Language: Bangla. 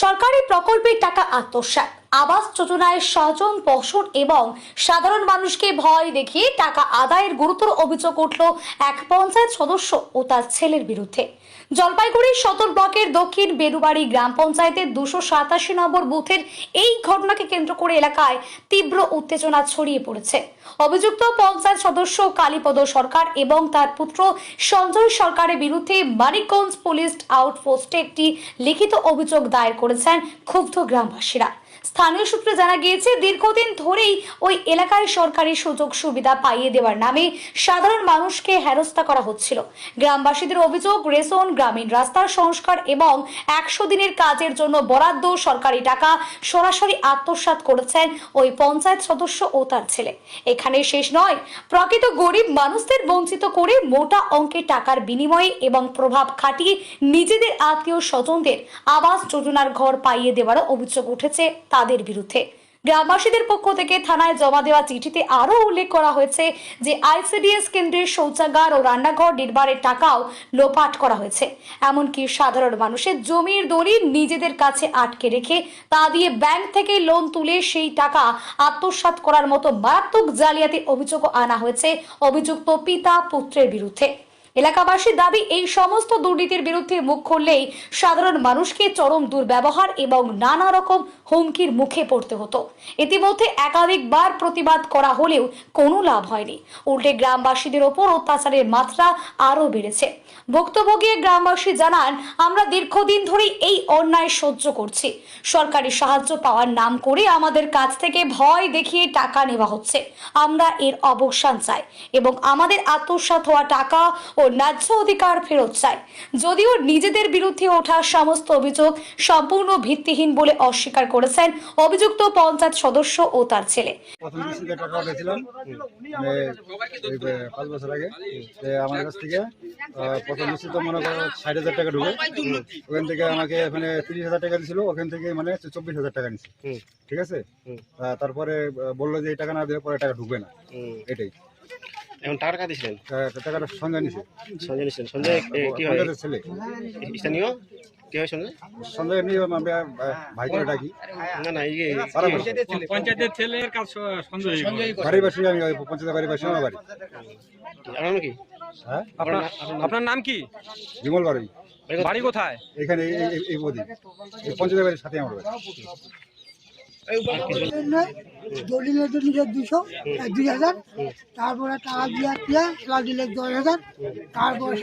সরকারি প্রকল্পের টাকা আত্মসাৎ, আবাস যোজনায় স্বজন পোষণ এবং সাধারণ মানুষকে ভয় দেখিয়ে টাকা আদায়ের গুরুতর অভিযোগ উঠল এক পঞ্চায়েত সদস্য ও তার ছেলের বিরুদ্ধে। জলপাইগুড়ির সদর ব্লকের দক্ষিণ বেরুবাড়ি গ্রাম পঞ্চায়েতের 287 নম্বর বুথের এই ঘটনাকে কেন্দ্র করে এলাকায় তীব্র উত্তেজনা ছড়িয়ে পড়েছে। অভিযুক্ত পঞ্চায়েত সদস্য কালীপদ সরকার এবং তার পুত্র সঞ্জয় সরকারের বিরুদ্ধে মানিকগঞ্জ পুলিশ আউটপোস্টে একটি লিখিত অভিযোগ দায়ের করেছেন ক্ষুব্ধ গ্রামবাসীরা। স্থানীয় সূত্রে জানা গিয়েছে, দীর্ঘদিন ধরেই ওই এলাকায় সরকারি সুযোগ সুবিধা পাইয়ে দেওয়ার নামে সাধারণ মানুষকে হেনস্থা করা হচ্ছিল। গ্রামবাসীদের অভিযোগ, রেশন, গ্রামীণ রাস্তার সংস্কার এবং 100 দিনের কাজের জন্য বরাদ্দ সরকারি টাকা সরাসরি আত্মসাৎ করেছেন ওই পঞ্চায়েত সদস্য ও তার ছেলে। এখানে শেষ নয়, প্রকৃত গরিব মানুষদের বঞ্চিত করে মোটা অঙ্কের টাকার বিনিময়ে এবং প্রভাব খাটিয়ে নিজেদের আত্মীয় স্বজনদের আবাস যোজনার ঘর পাইয়ে দেওয়ারও অভিযোগ উঠেছে তাদের বিরুদ্ধে। গ্রামবাসীদের পক্ষ থেকে থানায় জমা দেওয়া চিঠিতে আরও উল্লেখ করা হয়েছে যে আইসিডিএস কেন্দ্রের শৌচাগার ও রান্নাঘর নির্মাণের টাকাও লোপাট করা হয়েছে। এমনকি সাধারণ মানুষের জমির দলিল নিজেদের কাছে আটকে রেখে তা দিয়ে ব্যাংক থেকে লোন তুলে সেই টাকা আত্মসাৎ করার মতো মারাত্মক জালিয়াতির অভিযোগও আনা হয়েছে অভিযুক্ত পিতা পুত্রের বিরুদ্ধে। এলাকাবাসীর দাবি, এই সমস্ত দুর্নীতির বিরুদ্ধে মুখ খুললেই সাধারণ মানুষকে চরম দুর্ব্যবহার এবং নানা রকম হুমকির মুখে পড়তে হতো। ইতিমধ্যে একাধিকবার প্রতিবাদ করা হলেও কোনো লাভ হয়নি, উল্টে গ্রামবাসীদের ওপর অত্যাচারের মাত্রা আরও বেড়েছে। ভুক্তভোগী গ্রামবাসী জানান, আমরা দীর্ঘদিন ধরে এই অন্যায় সহ্য করছি। সরকারি সাহায্য পাওয়ার নাম করে আমাদের কাছ থেকে ভয় দেখিয়ে টাকা নেওয়া হচ্ছে। আমরা এর অবসান চাই এবং আমাদের আত্মসাৎ হওয়া টাকা ও ন্যায্য অধিকার ফেরত চাই। যদিও নিজেদের বিরুদ্ধে ওঠা সমস্ত অভিযোগ সম্পূর্ণ ভিত্তিহীন বলে অস্বীকার করেছেন অভিযুক্ত পঞ্চায়েত সদস্য ও তার ছেলে। প্রথম কিস্তিতে টাকা উঠেছিলাম 5 বছর আগে। আমার কাছ থেকে প্রথম কিস্তিতে মনে করো 60,000 টাকা ঢুকে, ওখান থেকে আমাকে এখানে 30,000 টাকা দিয়েছিল, ওখান থেকে মানে 24,000 টাকা নিচ্ছে। ঠিক আছে, তারপরে বললো যে এই টাকা না দিলে পরে টাকা ঢুকবে না। এটাই এখন টাকা কাটা দিয়েছিলেন? টাকাটা সঞ্জয় নিছে। সঞ্জয় নিয়েছিলেন? সঞ্জয় কি হয়? ছেলে। স্থানীয় কি হয় সঞ্জয়? সঞ্জয় এমনি ভাই করে ডাকি। না না, এই পঞ্চায়েতের ছেলের কাজ সঞ্জয়। বাড়ির পাশে, আমি পঞ্চায়েতের বাড়ির পাশে আমার বাড়ি। আপনার নাম কি? হ্যাঁ, আপনার নাম কি? বিমল বাড়ি। বাড়ি কোথায়? এখানে এই বদি এই পঞ্চায়েতের বাড়ির সাথে আমার বাড়ি। দলিলের জন্য 2,000, তারপরে টাকা দিয়া দিলে 10,000, তারপরে